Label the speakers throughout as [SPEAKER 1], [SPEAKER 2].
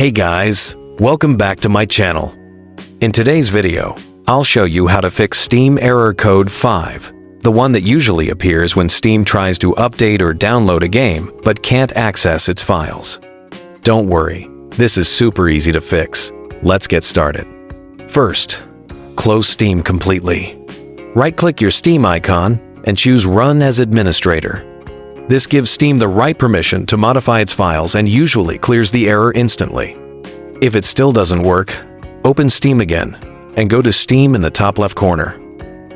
[SPEAKER 1] Hey guys, welcome back to my channel. In today's video, I'll show you how to fix Steam Error Code 5, the one that usually appears when Steam tries to update or download a game but can't access its files. Don't worry, this is super easy to fix. Let's get started. First, close Steam completely. Right-click your Steam icon and choose Run as Administrator. This gives Steam the right permission to modify its files and usually clears the error instantly. If it still doesn't work, open Steam again and go to Steam in the top left corner.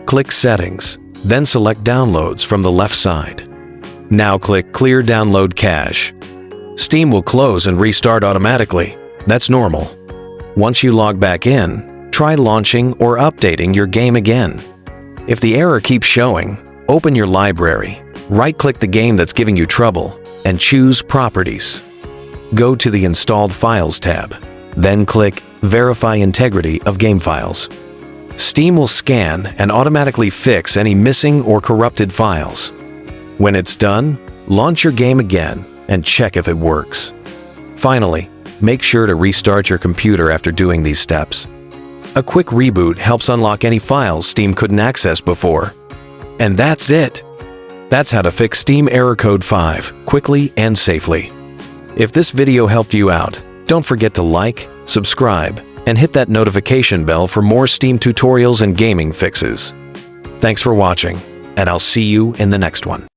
[SPEAKER 1] Click Settings, then select Downloads from the left side. Now click Clear Download Cache. Steam will close and restart automatically. That's normal. Once you log back in, try launching or updating your game again. If the error keeps showing, open your library. Right-click the game that's giving you trouble and choose Properties. Go to the Installed Files tab, then click Verify Integrity of Game Files. Steam will scan and automatically fix any missing or corrupted files. When it's done, launch your game again and check if it works. Finally, make sure to restart your computer after doing these steps. A quick reboot helps unlock any files Steam couldn't access before. And that's it! That's how to fix Steam Error Code 5 quickly and safely. If this video helped you out, don't forget to like, subscribe, and hit that notification bell for more Steam tutorials and gaming fixes. Thanks for watching, and I'll see you in the next one.